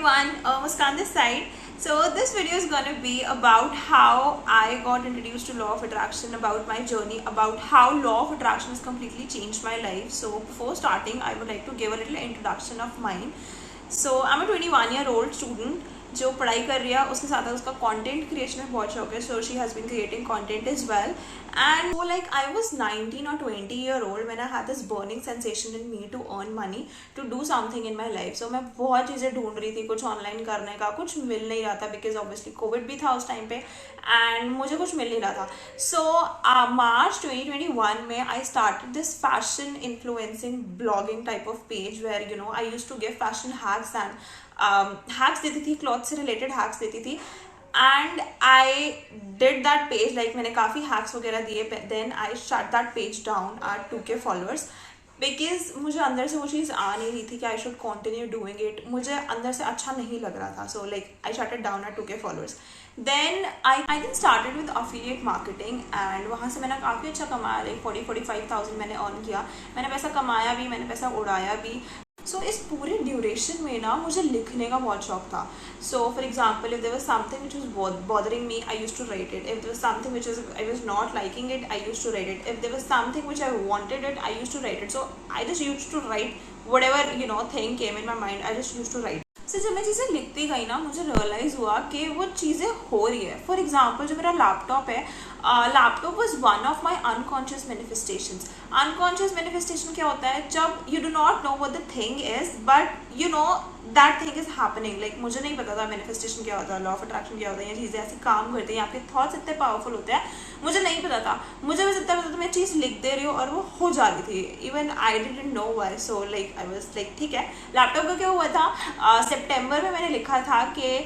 everyone, Muskan this side. So this video is gonna be about how I got introduced to law of attraction, about my journey, about how law of attraction has completely changed my life. So before starting, I would like to give a little introduction of mine. So I'm a 21-year-old student जो पढ़ाई कर रही है, उसके साथ उसका content creation में बहुत शौक है. So she has been creating content as well. And वो like I was 19 or 20-year-old when I had this burning sensation in me to earn money to do something in my life. So मैं बहुत चीज़ें ढूंढ रही थी, कुछ online करने का, कुछ मिल नहीं रहा था बिकॉज ऑब्वियसली कोविड भी था उस टाइम पे एंड मुझे कुछ मिल नहीं रहा था. सो मार्च 2021 में I started this fashion influencing blogging type of page where you know I used to give fashion hacks and hacks देती थी, क्लॉथ से रिलेटेड हैक्स देती थी. And I did that page, like मैंने काफ़ी हैक्स वगैरह दिए. Then I shut that page down at 2K followers because मुझे अंदर से वो चीज़ आ नहीं रही थी कि I should continue doing it. मुझे अंदर से अच्छा नहीं लग रहा था. So like I shut it down at 2K followers. Then I then started with affiliate marketing and वहाँ से मैंने काफ़ी अच्छा कमाया. लाइक 40-45,000 मैंने अर्न किया. मैंने पैसा कमाया भी, मैंने पैसा उड़ाया भी. सो इस पूरे ड्यूरेशन में ना मुझे लिखने का बहुत शौक था. So for example if there was something which was bothering me, I used to write it. If there was something which I was not liking it, I used to write it. If there was something which I wanted it, I used to write it. So I just used to write whatever you know thing came in my mind. I just used to write. So जब मैं चीज़ें लिखती गई ना, मुझे realise हुआ कि वो चीज़ें हो रही है. फॉर एग्जाम्पल जो मेरा लैपटॉप है, laptop was one of my unconscious manifestations. Unconscious manifestation क्या होता है? जब you do not know what the thing is but you know that thing is happening. Like मुझे नहीं पता था मैनिफेस्टेशन क्या होता है, लॉ ऑफ अट्रैक्शन क्या होता है, ये चीज़ें ऐसी काम करती हैं, आपके थॉट्स इतने पावरफुल होते हैं. मुझे नहीं पता था. मुझे बस इतना पता था मैं चीज़ लिख दे रही हूँ और वो हो जा रही थी. Even I didn't know why. So like I was like ठीक है. लैपटॉप का क्या हुआ था, सितंबर में मैंने लिखा था कि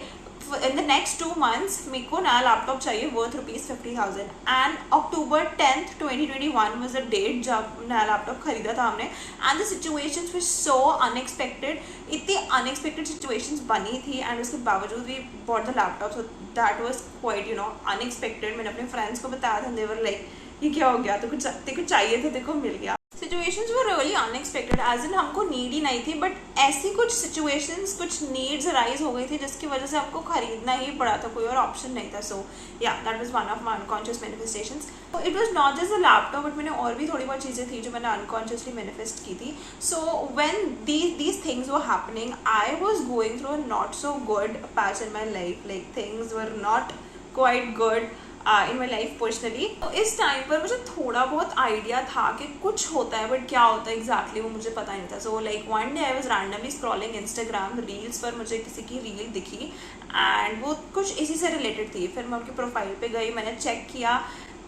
इन द नेक्स्ट 2 months मेरे को नया लैपटॉप चाहिए worth ₹50,000. And October 10th 2021 was the date जब नया लैपटॉप खरीदा था हमने. And the situations were so unexpected. इतनी अनएक्सपेक्टेड सिचुएशंस बनी थी एंड उसके बावजूद भी bought the laptop. So that was quite you know unexpected. मैंने अपने फ्रेंड्स को बताया था, दे वर लाइक ये क्या हो गया, तो कुछ तेको चाहिए था, देखो मिल गया. Situations were really unexpected, as in हमको नीड ही नहीं थी बट ऐसी कुछ सिचुएशंस, कुछ नीड्स राइज हो गई थी जिसकी वजह से हमको खरीदना ही पड़ा था, कोई और ऑप्शन नहीं था. सो या that was one of my unconscious manifestations. It was not just a laptop but मैंने और भी थोड़ी बहुत चीज़ें थी जो मैंने अनकॉन्शियसली मैनिफेस्ट की थी. So when these things were happening, I was going through a not so good patch in my life. Like things were not quite good in my life personally. तो इस टाइम पर मुझे थोड़ा बहुत idea था कि कुछ होता है बट क्या होता है एग्जैक्टली वो मुझे पता नहीं था. So like one day I was randomly scrolling Instagram reels पर, मुझे किसी की रील दिखी एंड वो कुछ इसी से रिलेटेड थी. फिर मैं उनकी प्रोफाइल पे गई, मैंने चेक किया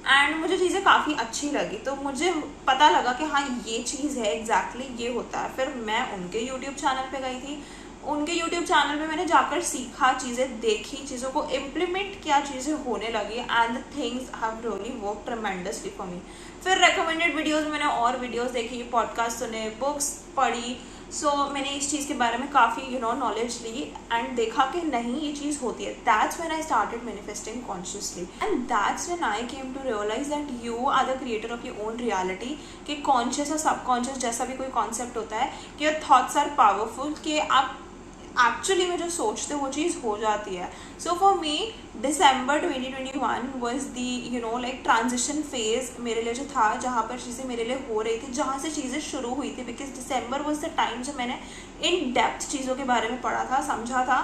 एंड मुझे चीज़ें काफ़ी अच्छी लगी. तो मुझे पता लगा कि हाँ ये चीज़ है, एग्जैक्टली ये होता है. फिर मैं उनके यूट्यूब चैनल पे गई थी. उनके YouTube चैनल पे मैंने जाकर सीखा, चीज़ें देखी, चीज़ों को इम्प्लीमेंट किया, चीज़ें होने लगी and the things have really work tremendously for me. फिर रिकमेंडेड वीडियोस में मैंने और वीडियोस देखी, पॉडकास्ट सुने, बुक्स पढ़ी. सो मैंने इस चीज़ के बारे में काफ़ी यू नो नॉलेज ली एंड देखा कि नहीं ये चीज़ होती है. That's when I started manifesting consciously and that's when I came to realize that you are the creator of your own reality. कि कॉन्शियस और सबकॉन्शियस जैसा भी कोई कॉन्सेप्ट होता है कि योर थॉट्स आर पावरफुल, कि आप एक्चुअली में जो सोचते वो चीज़ हो जाती है. So for me December 2021 was the you know like transition phase मेरे लिए जो था, जहाँ पर चीज़ें मेरे लिए हो रही थी, जहाँ से चीज़ें शुरू हुई थी. Because December was the time जब मैंने इन डेप्थ चीज़ों के बारे में पढ़ा था, समझा था.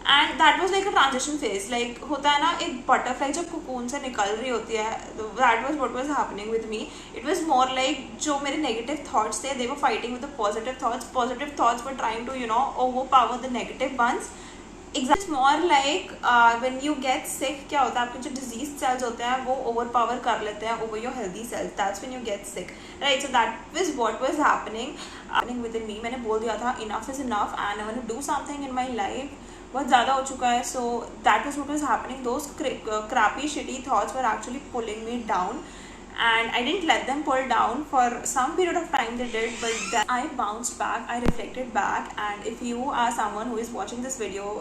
And that was like a transition phase. Like होता है ना एक बटरफ्लाई जब कोकून से निकल रही होती है, that was what was happening with me. It was more like जो मेरे नेगेटिव थाट्स थे, they were fighting with the positive thoughts. Positive thoughts were trying to you know overpower the negative ones. It's more like when you get sick, क्या होता है आपके जो disease sales होते हैं वो ओवर पावर कर लेते हैं over your healthy cells. That's when you get sick, right. So that was what was happening with in me. मैंने बोल दिया था enough is enough and I want to do something in my life. बहुत ज़्यादा हो चुका है. So that was what was happening. Those crappy shitty thoughts were actually pulling me down and I didn't let them pull down. For some period of time they did, but then I bounced back, I reflected back. And if you are someone who is watching this video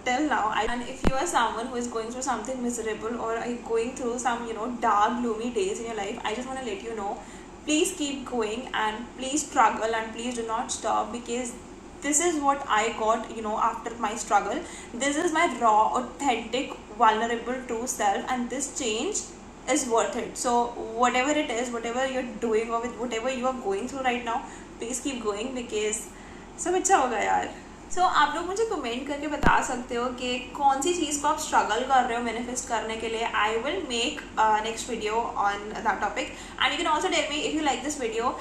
till now, and if you are someone who is going through something miserable or going through some you know dark gloomy days in your life, I just want to let you know, please keep going and please struggle and please do not stop, because this is what I got, after my struggle. This is my raw, authentic, vulnerable, true self, and this change is worth it. So whatever it is, whatever you're doing, or with whatever you are going through right now, please keep going, because सब अच्छा होगा यार. सो आप लोग मुझे comment करके बता सकते हो कि कौन सी चीज़ को आप स्ट्रगल कर रहे हो मैनिफेस्ट करने के लिए. I will make next video on that topic, and you can also tell me if you like this video.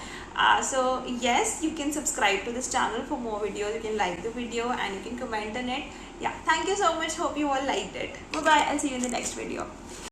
So yes, you can subscribe to this channel for more videos. You can like the video and you can comment on it. Yeah, thank you so much. Hope you all liked it. Bye bye. I'll see you in the next video.